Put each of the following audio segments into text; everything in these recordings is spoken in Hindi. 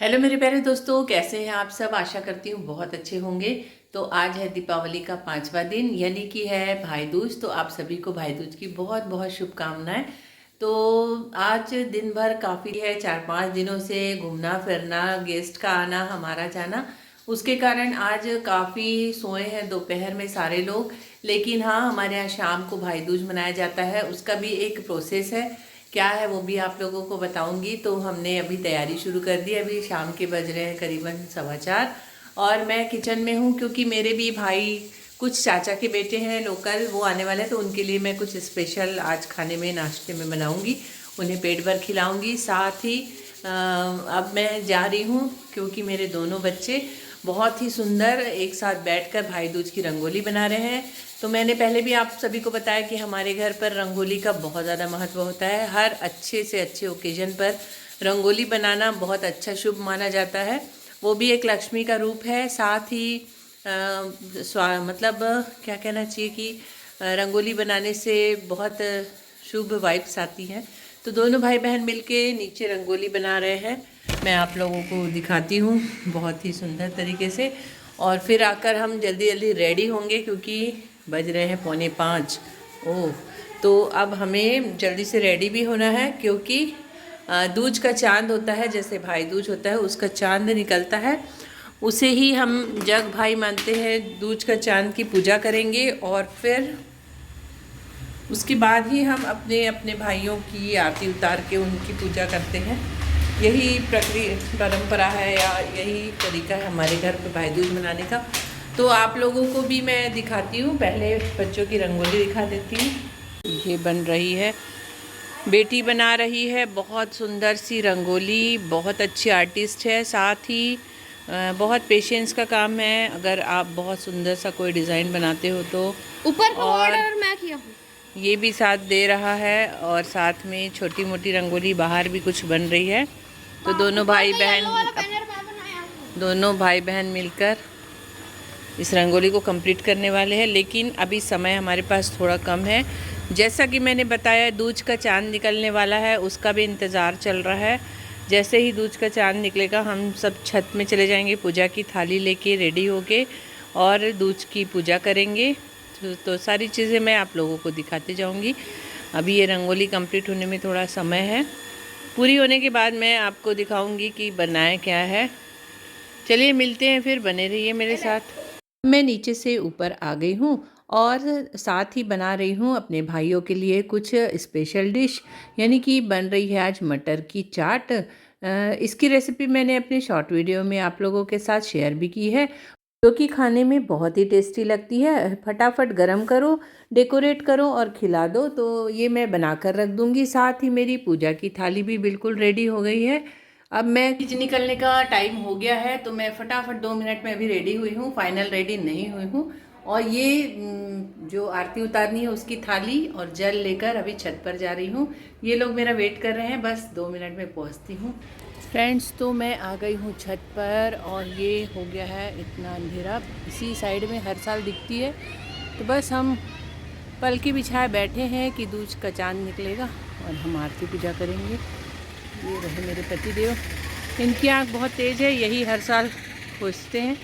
हेलो मेरे प्यारे दोस्तों, कैसे हैं आप सब। आशा करती हूँ बहुत अच्छे होंगे। तो आज है दीपावली का 5वां दिन, यानी कि है भाई दूज। तो आप सभी को भाई दूज की बहुत बहुत शुभकामनाएं। तो आज दिन भर काफ़ी है, 4-5 दिनों से घूमना फिरना, गेस्ट का आना, हमारा जाना, उसके कारण आज काफ़ी सोए हैं दोपहर में सारे लोग। लेकिन हाँ, हमारे यहाँ शाम को भाई दूज मनाया जाता है, उसका भी एक प्रोसेस है। क्या है वो भी आप लोगों को बताऊंगी। तो हमने अभी तैयारी शुरू कर दी। अभी शाम के बज रहे हैं करीबन 4:15 और मैं किचन में हूँ, क्योंकि मेरे भी भाई कुछ चाचा के बेटे हैं लोकल, वो आने वाले हैं। तो उनके लिए मैं कुछ स्पेशल आज खाने में नाश्ते में बनाऊंगी, उन्हें पेट भर खिलाऊंगी। साथ ही अब मैं जा रही हूँ, क्योंकि मेरे दोनों बच्चे बहुत ही सुंदर एक साथ बैठकर भाई दूज की रंगोली बना रहे हैं। तो मैंने पहले भी आप सभी को बताया कि हमारे घर पर रंगोली का बहुत ज़्यादा महत्व होता है। हर अच्छे से अच्छे ओकेजन पर रंगोली बनाना बहुत अच्छा शुभ माना जाता है। वो भी एक लक्ष्मी का रूप है। साथ ही मतलब क्या कहना चाहिए कि रंगोली बनाने से बहुत शुभ वाइब्स आती हैं। तो दोनों भाई बहन मिलके नीचे रंगोली बना रहे हैं। मैं आप लोगों को दिखाती हूँ बहुत ही सुंदर तरीके से। और फिर आकर हम जल्दी जल्दी रेडी होंगे, क्योंकि बज रहे हैं 4:45। ओह, तो अब हमें जल्दी से रेडी भी होना है, क्योंकि दूज का चांद होता है, जैसे भाई दूज होता है उसका चांद निकलता है, उसे ही हम जग भाई मानते हैं। दूज का चांद की पूजा करेंगे और फिर उसके बाद ही हम अपने अपने भाइयों की आरती उतार के उनकी पूजा करते हैं। यही परंपरा है, या यही तरीका है हमारे घर पे भाई दूज मनाने का। तो आप लोगों को भी मैं दिखाती हूँ। पहले बच्चों की रंगोली दिखा देती हूँ। ये बन रही है, बेटी बना रही है बहुत सुंदर सी रंगोली। बहुत अच्छी आर्टिस्ट है। साथ ही बहुत पेशेंस का काम है। अगर आप बहुत सुंदर सा कोई डिज़ाइन बनाते हो तो ऊपर का और ऑर्डर मैं किया हूँ, ये भी साथ दे रहा है। और साथ में छोटी मोटी रंगोली बाहर भी कुछ बन रही है। तो दोनों भाई बहन मिलकर इस रंगोली को कंप्लीट करने वाले हैं। लेकिन अभी समय हमारे पास थोड़ा कम है। जैसा कि मैंने बताया, दूज का चांद निकलने वाला है, उसका भी इंतज़ार चल रहा है। जैसे ही दूज का चांद निकलेगा हम सब छत में चले जाएंगे, पूजा की थाली लेके रेडी होके, और दूज की पूजा करेंगे। तो सारी चीज़ें मैं आप लोगों को दिखाते जाऊंगी। अभी ये रंगोली कंप्लीट होने में थोड़ा समय है। पूरी होने के बाद मैं आपको दिखाऊंगी कि बनाए क्या है। चलिए मिलते हैं फिर, बने रहिए मेरे साथ। मैं नीचे से ऊपर आ गई हूँ और साथ ही बना रही हूँ अपने भाइयों के लिए कुछ स्पेशल डिश, यानी कि बन रही है आज मटर की चाट। इसकी रेसिपी मैंने अपने शॉर्ट वीडियो में आप लोगों के साथ शेयर भी की है, जो कि खाने में बहुत ही टेस्टी लगती है। फटाफट गरम करो, डेकोरेट करो और खिला दो। तो ये मैं बनाकर रख दूँगी। साथ ही मेरी पूजा की थाली भी बिल्कुल रेडी हो गई है। अब मैं किचन निकलने का टाइम हो गया है, तो मैं फटाफट 2 मिनट में अभी रेडी हुई हूँ, फाइनल रेडी नहीं हुई हूँ। और ये जो आरती उतारनी है उसकी थाली और जल लेकर अभी छत पर जा रही हूँ। ये लोग मेरा वेट कर रहे हैं, बस 2 मिनट में पहुँचती हूँ। फ्रेंड्स, तो मैं आ गई हूँ छत पर, और ये हो गया है इतना अंधेरा। इसी साइड में हर साल दिखती है। तो बस हम पलकी बिछाए बैठे हैं कि दूज का चांद निकलेगा और हम आरती पूजा करेंगे। ये रहे मेरे पतिदेव, इनकी आँख बहुत तेज़ है, यही हर साल खोजते हैं।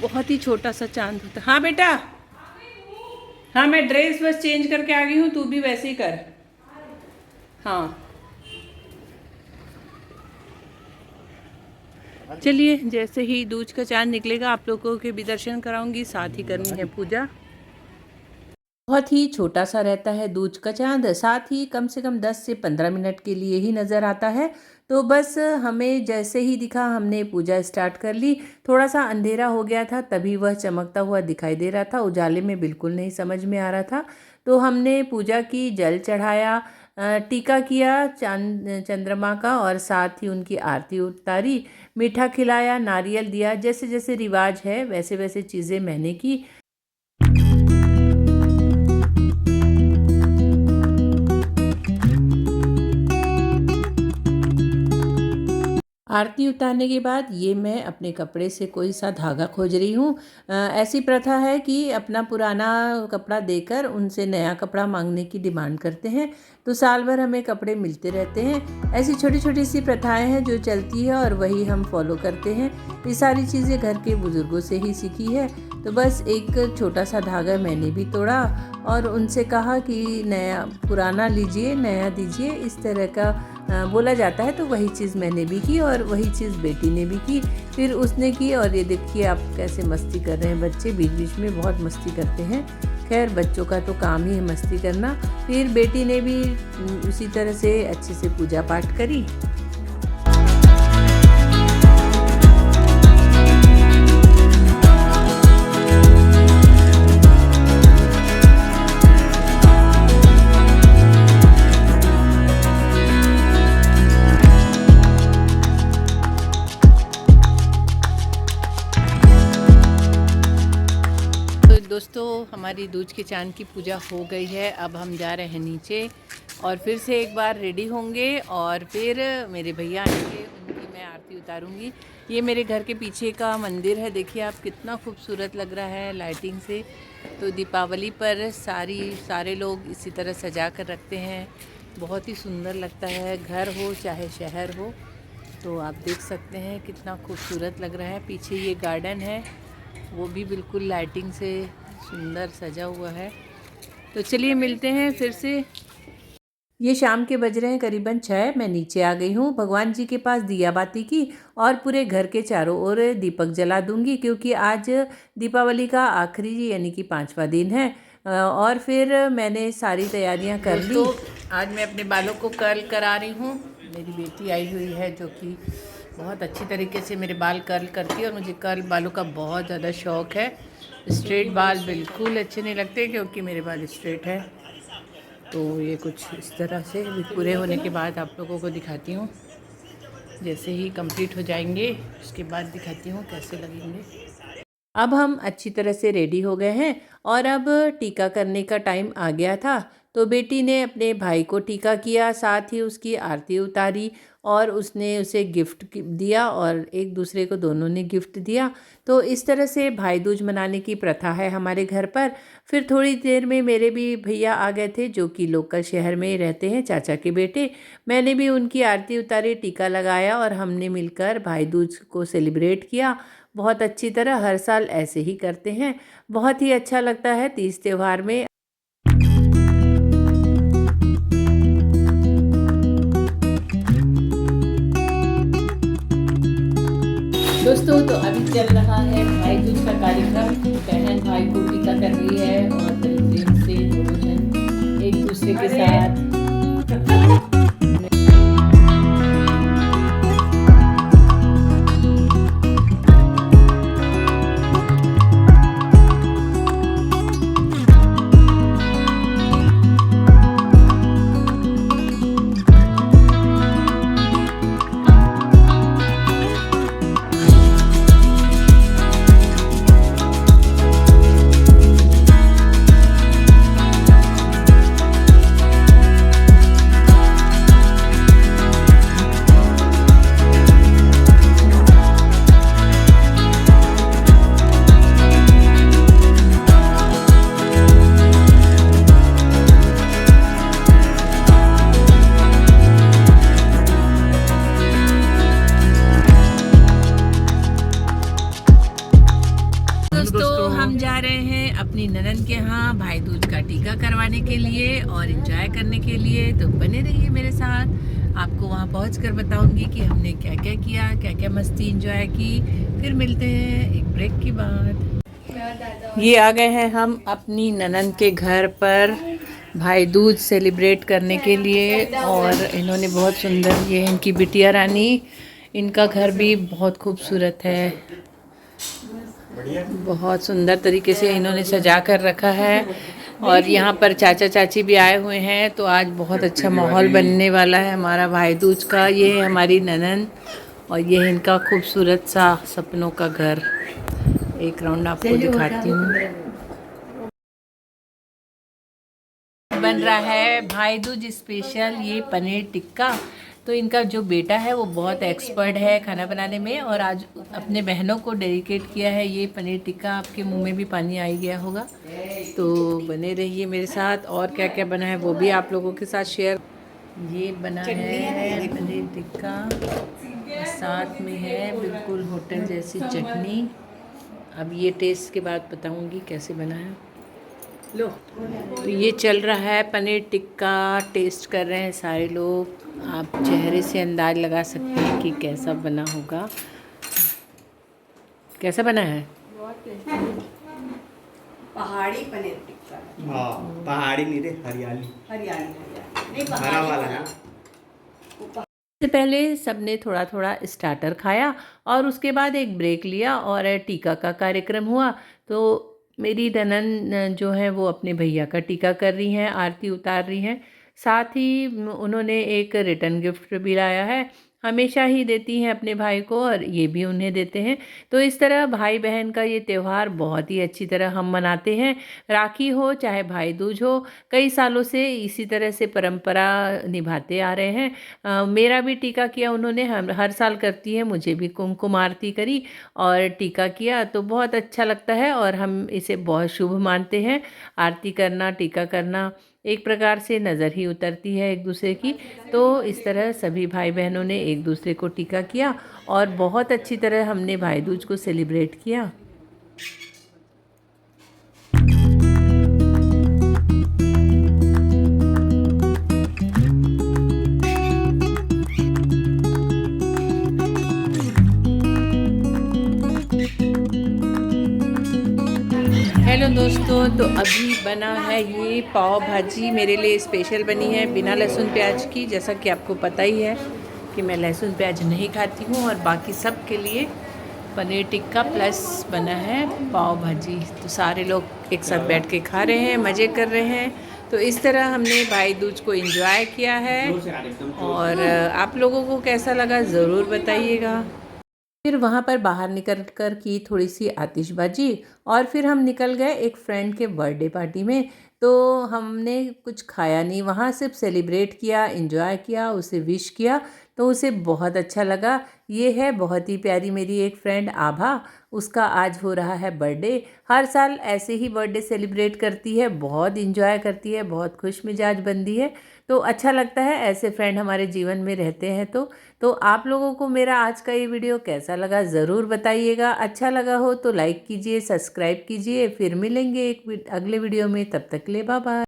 बहुत ही छोटा सा चांद होता है। हाँ बेटा, हाँ मैं ड्रेस बस चेंज करके आ गई हूँ, तू भी वैसे ही कर। हाँ चलिए, जैसे ही दूज का चांद निकलेगा आप लोगों के भी दर्शन कराऊंगी, साथ ही करनी है पूजा। बहुत ही छोटा सा रहता है दूज का चांद, साथ ही कम से कम 10 से 15 मिनट के लिए ही नज़र आता है। तो बस हमें जैसे ही दिखा हमने पूजा स्टार्ट कर ली। थोड़ा सा अंधेरा हो गया था, तभी वह चमकता हुआ दिखाई दे रहा था, उजाले में बिल्कुल नहीं समझ में आ रहा था। तो हमने पूजा की, जल चढ़ाया, टीका किया चंद्रमा का, और साथ ही उनकी आरती उतारी, मीठा खिलाया, नारियल दिया। जैसे जैसे रिवाज है वैसे वैसे चीज़ें मैंने की। आरती उतारने के बाद ये मैं अपने कपड़े से कोई सा धागा खोज रही हूँ। ऐसी प्रथा है कि अपना पुराना कपड़ा देकर उनसे नया कपड़ा मांगने की डिमांड करते हैं, तो साल भर हमें कपड़े मिलते रहते हैं। ऐसी छोटी छोटी सी प्रथाएं हैं जो चलती है और वही हम फॉलो करते हैं। ये सारी चीज़ें घर के बुज़ुर्गों से ही सीखी है। तो बस एक छोटा सा धागा मैंने भी तोड़ा और उनसे कहा कि नया पुराना लीजिए, नया दीजिए, इस तरह का बोला जाता है। तो वही चीज़ मैंने भी की और वही चीज़ बेटी ने भी की, फिर उसने की। और ये देखिए आप कैसे मस्ती कर रहे हैं बच्चे, बीच बीच में बहुत मस्ती करते हैं। खैर बच्चों का तो काम ही है मस्ती करना। फिर बेटी ने भी उसी तरह से अच्छे से पूजा पाठ करी। दोस्तों हमारी दूज के चांद की पूजा हो गई है। अब हम जा रहे हैं नीचे और फिर से एक बार रेडी होंगे और फिर मेरे भैया आएंगे, उनकी मैं आरती उतारूंगी। ये मेरे घर के पीछे का मंदिर है, देखिए आप कितना खूबसूरत लग रहा है लाइटिंग से। तो दीपावली पर सारे लोग इसी तरह सजा कर रखते हैं, बहुत ही सुंदर लगता है, घर हो चाहे शहर हो। तो आप देख सकते हैं कितना खूबसूरत लग रहा है। पीछे ये गार्डन है, वो भी बिल्कुल लाइटिंग से सुंदर सजा हुआ है। तो चलिए मिलते हैं फिर से। ये शाम के बज रहे हैं करीबन 6। मैं नीचे आ गई हूँ, भगवान जी के पास दिया बाती की और पूरे घर के चारों ओर दीपक जला दूंगी, क्योंकि आज दीपावली का आखिरी यानी कि 5वां दिन है। और फिर मैंने सारी तैयारियां कर ली। आज मैं अपने बालों को कर्ल करा रही हूँ। मेरी बेटी आई हुई है जो कि बहुत अच्छी तरीके से मेरे बाल कर्ल करती है और मुझे कर्ल बालों का बहुत ज़्यादा शौक़ है। स्ट्रेट बाल बिल्कुल अच्छे नहीं लगते क्योंकि मेरे बाल स्ट्रेट है। तो ये कुछ इस तरह से पूरे होने के बाद आप लोगों को दिखाती हूँ। जैसे ही कंप्लीट हो जाएंगे उसके बाद दिखाती हूँ कैसे लगेंगे। अब हम अच्छी तरह से रेडी हो गए हैं और अब टीका करने का टाइम आ गया था। तो बेटी ने अपने भाई को टीका किया, साथ ही उसकी आरती उतारी और उसने उसे गिफ्ट दिया और एक दूसरे को दोनों ने गिफ्ट दिया। तो इस तरह से भाई दूज मनाने की प्रथा है हमारे घर पर। फिर थोड़ी देर में मेरे भी भैया आ गए थे जो कि लोकल शहर में ही रहते हैं, चाचा के बेटे। मैंने भी उनकी आरती उतारी, टीका लगाया और हमने मिलकर भाई दूज को सेलिब्रेट किया बहुत अच्छी तरह। हर साल ऐसे ही करते हैं, बहुत ही अच्छा लगता है तीज त्योहार में। दोस्तों तो अभी चल रहा है भाई दूज का कार्यक्रम। बहन भाई को टीका कर रही है और प्रेम से दोनों जन एक दूसरे के साथ। दोस्तों हम जा रहे हैं अपनी ननद के यहाँ भाई दूज का टीका करवाने के लिए और एंजॉय करने के लिए। तो बने रहिए मेरे साथ, आपको वहाँ पहुँचकर बताऊंगी कि हमने क्या क्या किया, क्या क्या मस्ती एंजॉय की। फिर मिलते हैं एक ब्रेक के बाद। ये आ गए हैं हम अपनी ननद के घर पर भाई दूज सेलिब्रेट करने के लिए और इन्होंने बहुत सुंदर, ये इनकी बिटिया रानी, इनका घर भी बहुत खूबसूरत है, बहुत सुंदर तरीके से इन्होंने सजा कर रखा है। और यहाँ पर चाचा चाची भी आए हुए हैं, तो आज बहुत अच्छा माहौल बनने वाला है हमारा भाई दूज का। ये है हमारी ननद और ये है इनका खूबसूरत सा सपनों का घर। एक राउंड आपको दिखाती हूँ। बन रहा है भाई दूज स्पेशल ये पनीर टिक्का। तो इनका जो बेटा है वो बहुत एक्सपर्ट है खाना बनाने में, और आज अपने बहनों को डेडिकेट किया है ये पनीर टिक्का। आपके मुंह में भी पानी आ ही गया होगा, तो बने रहिए मेरे साथ। और क्या क्या बना है वो भी आप लोगों के साथ शेयर। ये बना है पनीर टिक्का, और साथ में है बिल्कुल होटल जैसी चटनी। अब ये टेस्ट के बाद बताऊंगी कैसे बना है। लो, तो ये चल रहा है पनीर टिक्का, टेस्ट कर रहे हैं सारे लोग। आप चेहरे से अंदाज लगा सकते हैं कि कैसा बना होगा। कैसा बना है? पहाड़ी पनीर टिक्का। हाँ, पहाड़ी नहीं रे, हरियाली हरियाली नहीं, हरा पहाड़ी वाला है। सबसे पहले सबने थोड़ा थोड़ा स्टार्टर खाया, और उसके बाद एक ब्रेक लिया और टीका का कार्यक्रम हुआ। तो मेरी ननन जो है वो अपने भैया का टीका कर रही हैं, आरती उतार रही हैं। साथ ही उन्होंने एक रिटर्न गिफ्ट भी लाया है। हमेशा ही देती हैं अपने भाई को, और ये भी उन्हें देते हैं। तो इस तरह भाई बहन का ये त्यौहार बहुत ही अच्छी तरह हम मनाते हैं। राखी हो चाहे भाई दूज हो, कई सालों से इसी तरह से परंपरा निभाते आ रहे हैं। मेरा भी टीका किया उन्होंने, हम हर साल करती है, मुझे भी कुमकुम आरती करी और टीका किया, तो बहुत अच्छा लगता है और हम इसे बहुत शुभ मानते हैं। आरती करना, टीका करना एक प्रकार से नज़र ही उतरती है एक दूसरे की। तो इस तरह सभी भाई बहनों ने एक दूसरे को टीका किया, और बहुत अच्छी तरह हमने भाई दूज को सेलिब्रेट किया। हेलो दोस्तों, तो अभी बना है ये पाव भाजी, मेरे लिए स्पेशल बनी है बिना लहसुन प्याज की। जैसा कि आपको पता ही है कि मैं लहसुन प्याज नहीं खाती हूँ, और बाकी सब के लिए पनीर टिक्का प्लस बना है पाव भाजी। तो सारे लोग एक साथ बैठ के खा रहे हैं, मज़े कर रहे हैं। तो इस तरह हमने भाई दूज को एंजॉय किया है, और आप लोगों को कैसा लगा ज़रूर बताइएगा। फिर वहाँ पर बाहर निकल कर की थोड़ी सी आतिशबाजी, और फिर हम निकल गए एक फ्रेंड के बर्थडे पार्टी में। तो हमने कुछ खाया नहीं, वहाँ सिर्फ सेलिब्रेट किया, एंजॉय किया, उसे विश किया, तो उसे बहुत अच्छा लगा। ये है बहुत ही प्यारी मेरी एक फ्रेंड आभा, उसका आज हो रहा है बर्थडे। हर साल ऐसे ही बर्थडे सेलिब्रेट करती है, बहुत इंजॉय करती है, बहुत खुश मिजाज बंदी है। तो अच्छा लगता है ऐसे फ्रेंड हमारे जीवन में रहते हैं। तो आप लोगों को मेरा आज का ये वीडियो कैसा लगा ज़रूर बताइएगा। अच्छा लगा हो तो लाइक कीजिए, सब्सक्राइब कीजिए। फिर मिलेंगे एक अगले वीडियो में, तब तक के लिए बाय बाय।